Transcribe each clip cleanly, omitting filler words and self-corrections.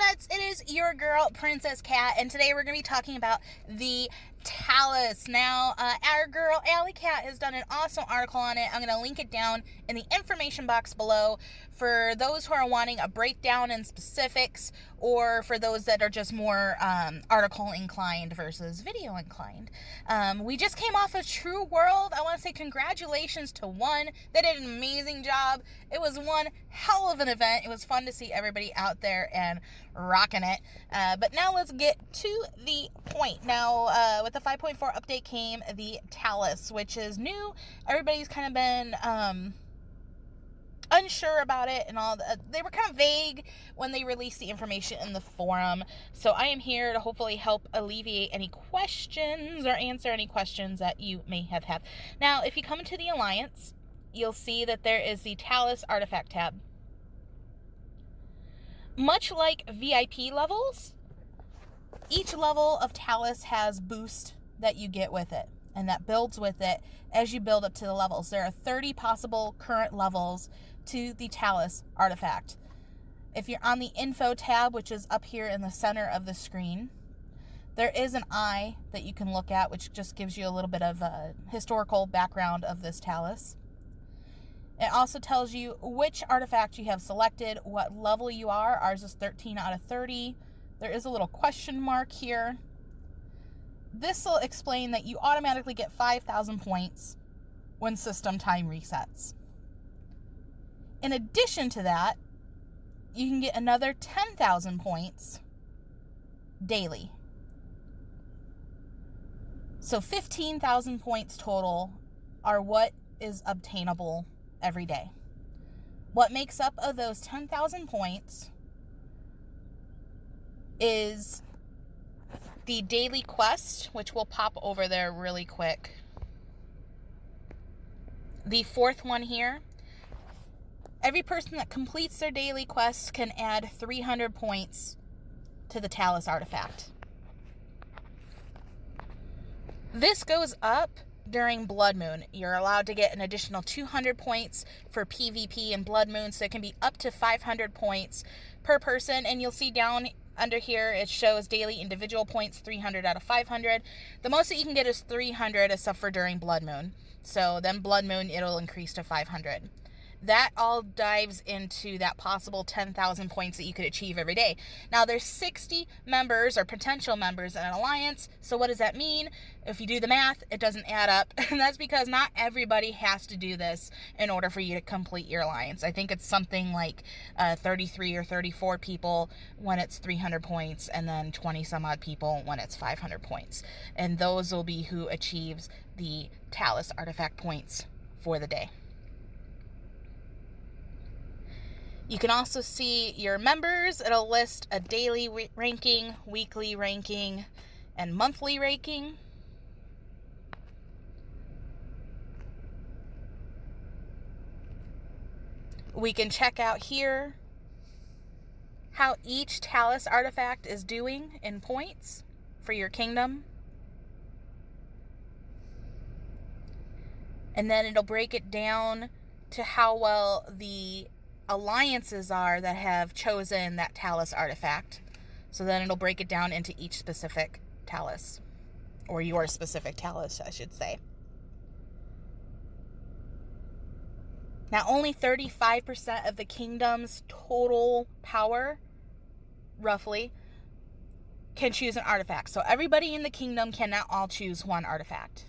Niblets, it is your girl, Princess Kat, and today we're going to be talking about the Talus. Now, our girl, AlyKat, has done an awesome article on it. I'm going to link it down in the information box below for those who are wanting a breakdown and specifics, or for those that are just more article inclined versus video inclined. We just came off of True World. I want to say congratulations to one. They did an amazing job. It was one hell of an event. It was fun to see everybody out there and rocking it. But now let's get to the point. Now, with the 5.4 update came the Talus, which is new. Everybody's kind of been unsure about it and all. They were kind of vague when they released the information in the forum. So I am here to hopefully help alleviate any questions or answer any questions that you may have had. Now, if you come into the Alliance, you'll see that there is the Talus Artifact tab. Much like VIP levels, each level of Talus has boost that you get with it, and that builds with it as you build up to the levels. There are 30 possible current levels to the Talus Artifact. If you're on the Info tab, which is up here in the center of the screen, there is an eye that you can look at, which just gives you a little bit of a historical background of this Talus. It also tells you which artifact you have selected, what level you are. Ours is 13 out of 30. There is a little question mark here. This will explain that you automatically get 5,000 points when system time resets. In addition to that, you can get another 10,000 points daily. So 15,000 points total are what is obtainable every day. What makes up of those 10,000 points is the daily quest, which will pop over there really quick. The fourth one here, every person that completes their daily quest can add 300 points to the Talus Artifact. This goes up during Blood Moon. You're allowed to get an additional 200 points for PvP and Blood Moon, so it can be up to 500 points per person. And you'll see down under here, it shows daily individual points, 300 out of 500. The most that you can get is 300, except for during Blood Moon. So then Blood Moon, it'll increase to 500. That all dives into that possible 10,000 points that you could achieve every day. Now, there's 60 members or potential members in an alliance. So what does that mean? If you do the math, it doesn't add up. And that's because not everybody has to do this in order for you to complete your alliance. I think it's something like 33 or 34 people when it's 300 points, and then 20 some odd people when it's 500 points. And those will be who achieves the Talus Artifact points for the day. You can also see your members. It'll list a daily ranking, weekly ranking, and monthly ranking. We can check out here how each Talus artifact is doing in points for your kingdom. And then it'll break it down to how well the alliances are that have chosen that Talus artifact. So then it'll break it down into each specific Talus, or your specific Talus, I should say. Now, only 35% of the kingdom's total power, roughly, can choose an artifact. So everybody in the kingdom cannot all choose one artifact.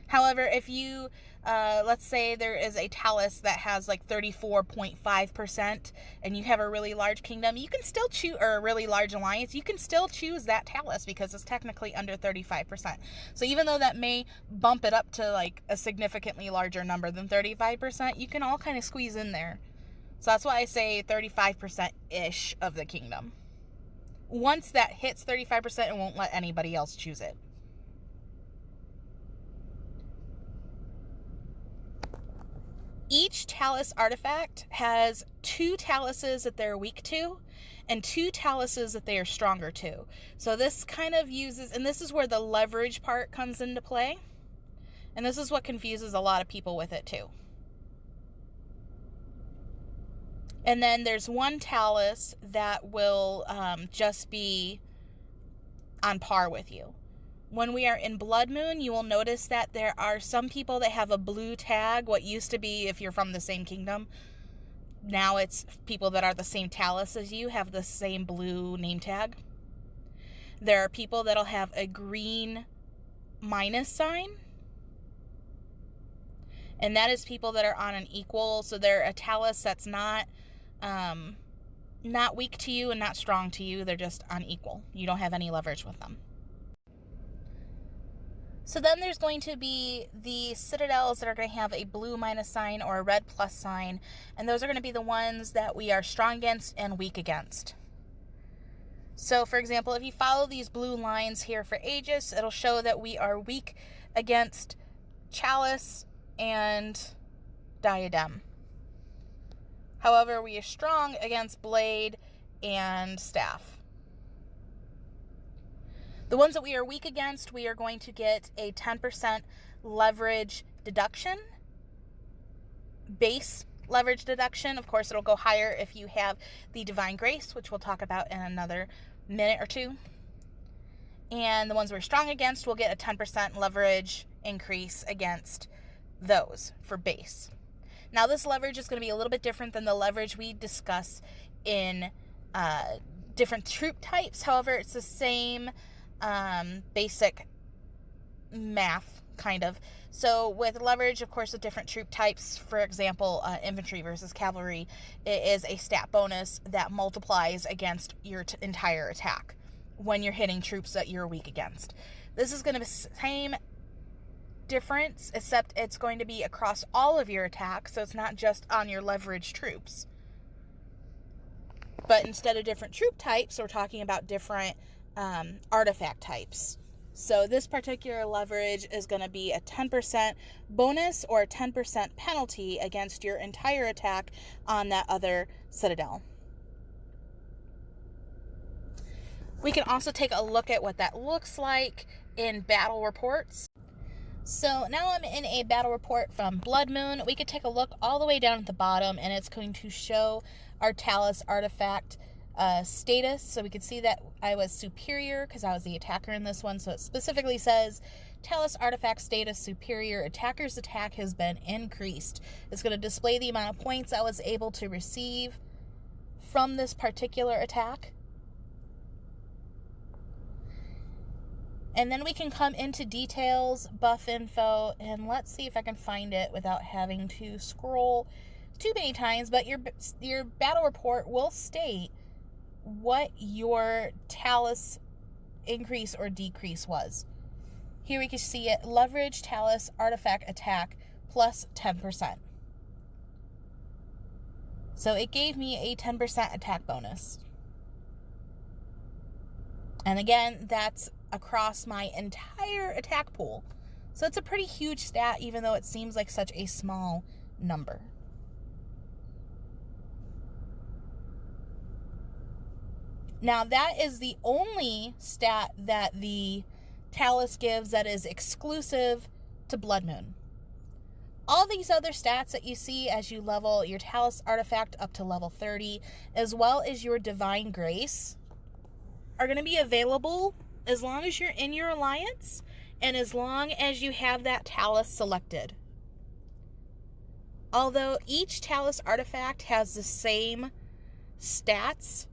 However, if you, let's say there is a Talus that has like 34.5% and you have a really large kingdom, you can still choose, or a really large alliance, you can still choose that Talus because it's technically under 35%. So even though that may bump it up to like a significantly larger number than 35%, you can all kind of squeeze in there. So that's why I say 35%-ish of the kingdom. Once that hits 35%, it won't let anybody else choose it. Each Talus artifact has 2 Taluses that they're weak to and 2 Taluses that they are stronger to. So this kind of uses, and this is where the leverage part comes into play. And this is what confuses a lot of people with it too. And then there's one Talus that will just be on par with you. When we are in Blood Moon, you will notice that there are some people that have a blue tag. What used to be, if you're from the same kingdom, now it's people that are the same Talus as you have the same blue name tag. There are people that'll have a green minus sign, and that is people that are on an equal. So they're a Talus that's not weak to you and not strong to you. They're just unequal. You don't have any leverage with them. So then there's going to be the citadels that are going to have a blue minus sign or a red plus sign, and those are going to be the ones that we are strong against and weak against. So for example, if you follow these blue lines here for Aegis, it'll show that we are weak against Chalice and Diadem. However, we are strong against Blade and Staff. The ones that we are weak against, we are going to get a 10% leverage deduction. Base leverage deduction. Of course, it'll go higher if you have the Divine Grace, which we'll talk about in another minute or two. And the ones we're strong against will get a 10% leverage increase against those for base. Now, this leverage is going to be a little bit different than the leverage we discuss in different troop types. However, it's the same basic math, kind of. So with leverage, of course, with different troop types, for example, infantry versus cavalry, it is a stat bonus that multiplies against your entire attack when you're hitting troops that you're weak against. This is going to be the same difference, except it's going to be across all of your attacks, so it's not just on your leverage troops. But instead of different troop types, we're talking about different artifact types. So this particular leverage is going to be a 10% bonus or a 10% penalty against your entire attack on that other citadel. We can also take a look at what that looks like in battle reports. So now I'm in a battle report from Blood Moon. We could take a look all the way down at the bottom, and it's going to show our Talus Artifact status. So we could see that I was superior because I was the attacker in this one. So it specifically says Talus Artifact status superior. Attacker's attack has been increased. It's going to display the amount of points I was able to receive from this particular attack. And then we can come into details, buff info, and let's see if I can find it without having to scroll too many times. But your battle report will state what your Talus increase or decrease was. Here we can see it, leverage Talus artifact attack plus 10%. So it gave me a 10% attack bonus. And again, that's across my entire attack pool. So it's a pretty huge stat, even though it seems like such a small number. Now, that is the only stat that the Talus gives that is exclusive to Blood Moon. All these other stats that you see as you level your Talus artifact up to level 30, as well as your Divine Grace, are going to be available as long as you're in your alliance and as long as you have that Talus selected. Although each Talus artifact has the same stats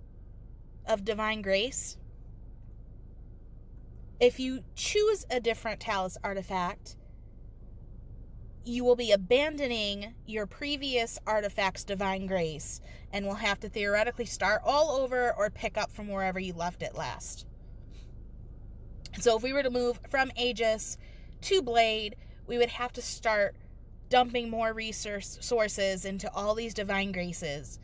of Divine Grace, if you choose a different Talus artifact, you will be abandoning your previous artifact's Divine Grace and will have to theoretically start all over or pick up from wherever you left it last. So if we were to move from Aegis to Blade, we would have to start dumping more resources into all these Divine Graces.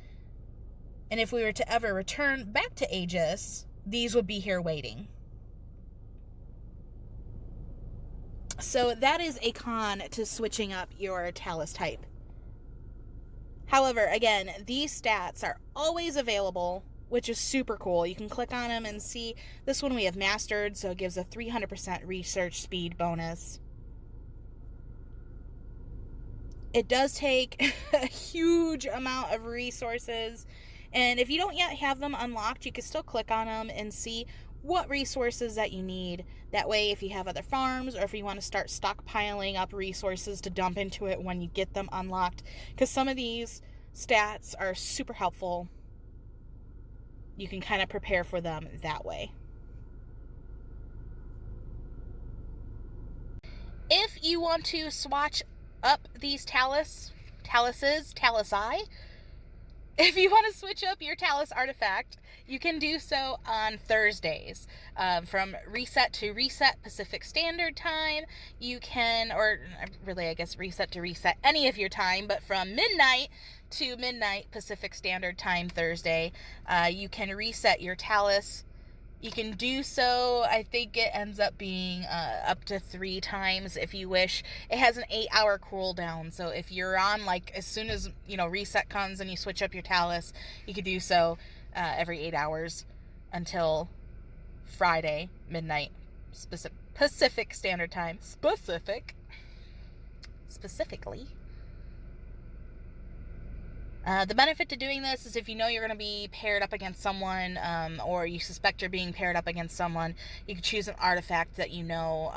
And if we were to ever return back to Aegis, these would be here waiting. So that is a con to switching up your Talus type. However, again, these stats are always available, which is super cool. You can click on them and see this one we have mastered, so it gives a 300% research speed bonus. It does take a huge amount of resources, and if you don't yet have them unlocked, you can still click on them and see what resources that you need. That way, if you have other farms or if you want to start stockpiling up resources to dump into it when you get them unlocked, because some of these stats are super helpful, you can kind of prepare for them that way. If you want to swatch up these Talus I, if you want to switch up your Talus Artifact, you can do so on Thursdays. From reset to reset Pacific Standard Time, you can, or really I guess reset to reset any of your time, but from midnight to midnight Pacific Standard Time Thursday, you can reset your Talus. You can do so, I think it ends up being up to 3 times if you wish. It has an 8-hour cooldown, so if you're on, like, as soon as, reset comes and you switch up your Talus, you could do so every 8 hours until Friday, midnight, Pacific Standard Time. Specifically. The benefit to doing this is if you know you're going to be paired up against someone, or you suspect you're being paired up against someone, you can choose an artifact that you know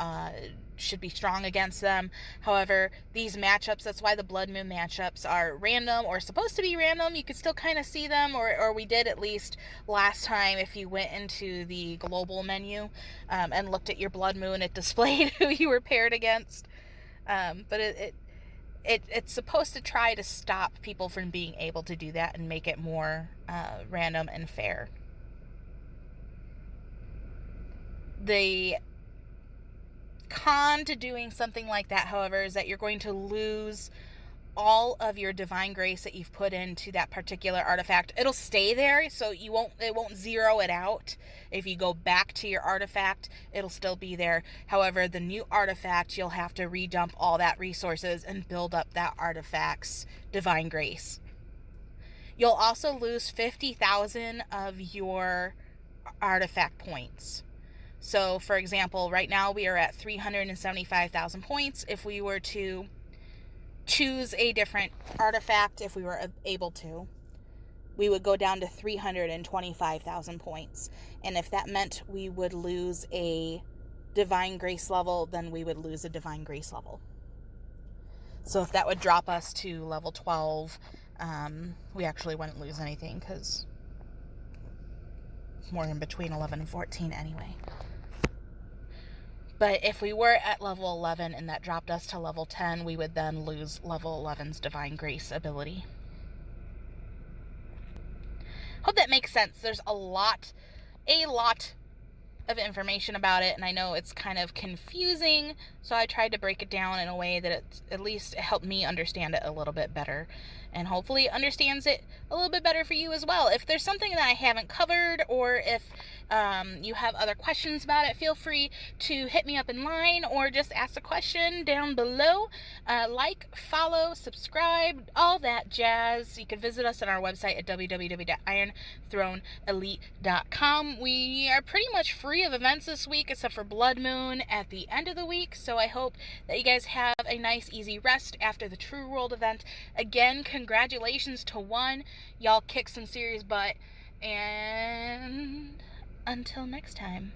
should be strong against them. However, these matchups, that's why the Blood Moon matchups are random or supposed to be random. You could still kind of see them, or we did at least last time. If you went into the global menu and looked at your Blood Moon, it displayed who you were paired against. But it's supposed to try to stop people from being able to do that and make it more random and fair. The con to doing something like that, however, is that you're going to lose all of your divine grace that you've put into that particular artifact. It'll stay there, so it won't zero it out. If you go back to your artifact, it'll still be there. However, the new artifact, you'll have to redump all that resources and build up that artifact's divine grace. You'll also lose 50,000 of your artifact points. So, for example, right now we are at 375,000 points. If we were to choose a different artifact, if we were able to, we would go down to 325,000 points. And if that meant we would lose a divine grace level, then we would lose a divine grace level. So if that would drop us to level 12, we actually wouldn't lose anything, because more in between 11 and 14 anyway. But if we were at level 11 and that dropped us to level 10, we would then lose level 11's Divine Grace ability. Hope that makes sense. There's a lot of information about it, and I know it's kind of confusing, so I tried to break it down in a way that it at least helped me understand it a little bit better, and hopefully it understands it a little bit better for you as well. If there's something that I haven't covered, or if you have other questions about it, feel free to hit me up in line or just ask a question down below. Like, follow, subscribe, all that jazz. You can visit us on our website at www.ironthroneelite.com. We are pretty much free of events this week except for Blood Moon at the end of the week, so I hope that you guys have a nice easy rest after the True World event. Again, congratulations to one. Y'all kick some serious butt, and until next time.